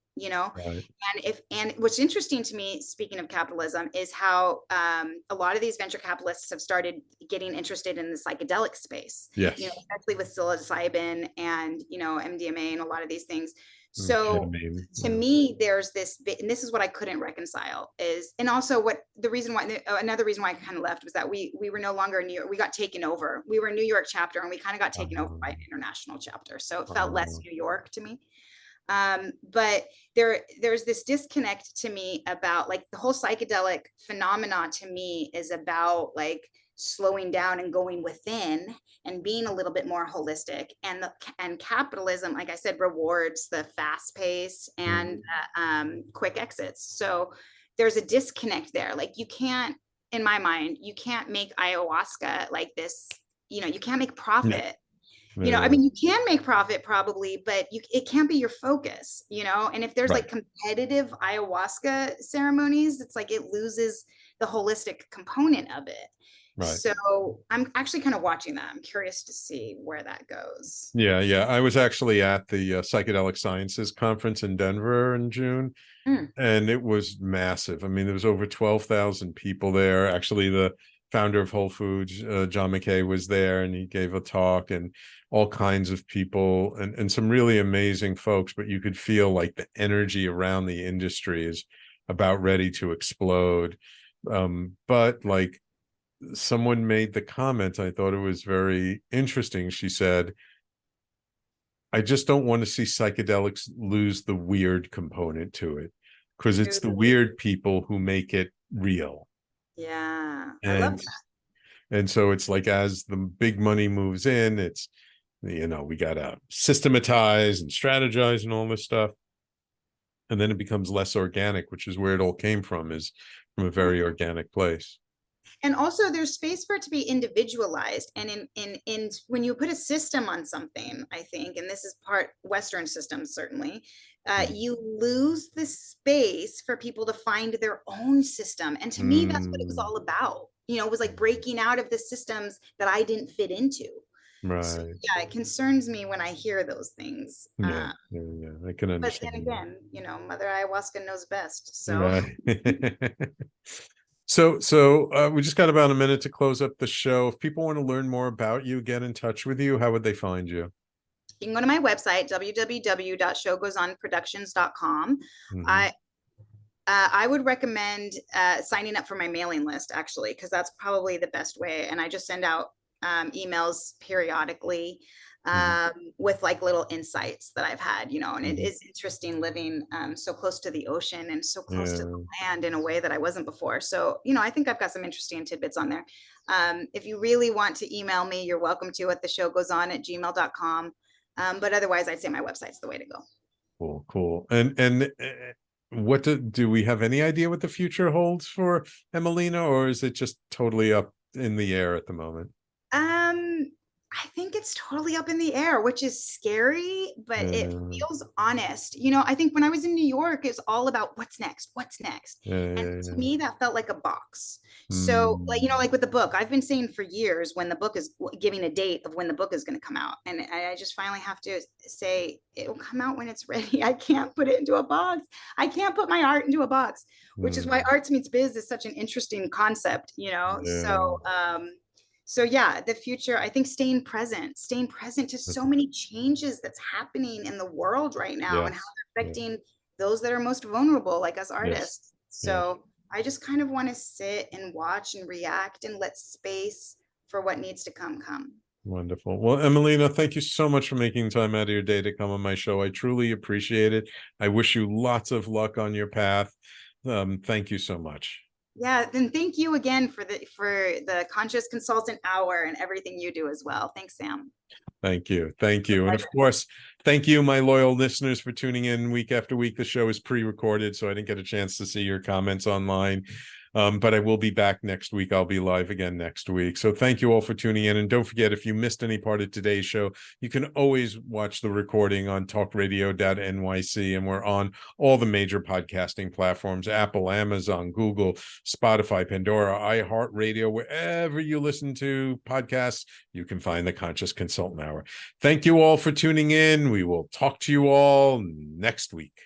and what's interesting to me, speaking of capitalism, is how a lot of these venture capitalists have started getting interested in the psychedelic space, especially with psilocybin and, MDMA and a lot of these things. So to me, there's this, and this is what I couldn't reconcile and also another reason why I kind of left was that we were no longer in New York. We got taken over. We were a New York chapter, and we kind of got taken over by an international chapter. So it felt less New York to me. But there's this disconnect to me about, like, the whole psychedelic phenomena to me is about, like, slowing down and going within and being a little bit more holistic. And capitalism, like I said, rewards the fast pace and quick exits. So there's a disconnect there. Like you can't, in my mind, you can't make ayahuasca like this, you can't make profit. I mean, you can make profit probably, but it can't be your focus, and if there's like competitive ayahuasca ceremonies, it's like it loses the holistic component of it. So I'm actually kind of watching that. I'm curious to see where that goes. Yeah. I was actually at the Psychedelic Sciences Conference in Denver in June, and it was massive. I mean, there was over 12,000 people there. Actually, the founder of Whole Foods, John McKay, was there, and he gave a talk, and all kinds of people and some really amazing folks. But you could feel like the energy around the industry is about ready to explode. But like, someone made the comment, I thought it was very interesting. She said, I just don't want to see psychedelics lose the weird component to it, because it's the weird people who make it real. Yeah, I love that. And so it's like, as the big money moves in, it's, we got to systematize and strategize and all this stuff. And then it becomes less organic, which is where it all came from, is from a very organic place. And also there's space for it to be individualized. And in when you put a system on something, I think, and this is part Western systems, certainly, you lose the space for people to find their own system. And to me, that's what it was all about. It was like breaking out of the systems that I didn't fit into. Right. So, yeah, it concerns me when I hear those things. Yeah, I can understand. But then again, Mother Ayahuasca knows best. So. Right. So we just got about a minute to close up the show. If people want to learn more about you, get in touch with you, how would they find you? You can go to my website, www.showgoesonproductions.com. I would recommend signing up for my mailing list, actually, because that's probably the best way. And I just send out emails periodically with like little insights that I've had, and it is interesting living so close to the ocean and so close to the land in a way that I wasn't before. So, I think I've got some interesting tidbits on there. If you really want to email me, you're welcome to at theshowgoeson@gmail.com. But otherwise, I'd say my website's the way to go. Cool. And what do we have any idea what the future holds for Emileena, or is it just totally up in the air at the moment? I think it's totally up in the air, which is scary, but it feels honest. I think when I was in New York, it's all about what's next. And to me, that felt like a box. So like with the book, I've been saying for years, when the book is giving a date of when the book is going to come out. And I just finally have to say it will come out when it's ready. I can't put it into a box. I can't put my art into a box, which is why Arts Meets Biz is such an interesting concept, So yeah, the future, I think staying present to so many changes that's happening in the world right now, and how they're affecting those that are most vulnerable, like us artists. So I just kind of want to sit and watch and react and let space for what needs to come. Wonderful. Well, Emileena, thank you so much for making time out of your day to come on my show. I truly appreciate it. I wish you lots of luck on your path. Thank you so much. Yeah, then thank you again for the Conscious Consultant Hour and everything you do as well. Thanks, Sam. Thank you. And of course, thank you, my loyal listeners, for tuning in week after week. The show is pre-recorded, so I didn't get a chance to see your comments online. But I will be back next week. I'll be live again next week. So thank you all for tuning in. And don't forget, if you missed any part of today's show, you can always watch the recording on talkradio.nyc. And we're on all the major podcasting platforms: Apple, Amazon, Google, Spotify, Pandora, iHeartRadio. Wherever you listen to podcasts, you can find the Conscious Consultant Hour. Thank you all for tuning in. We will talk to you all next week.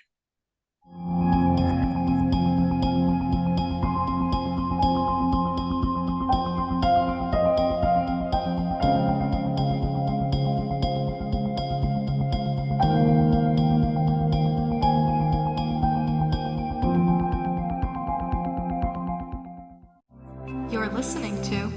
You're listening to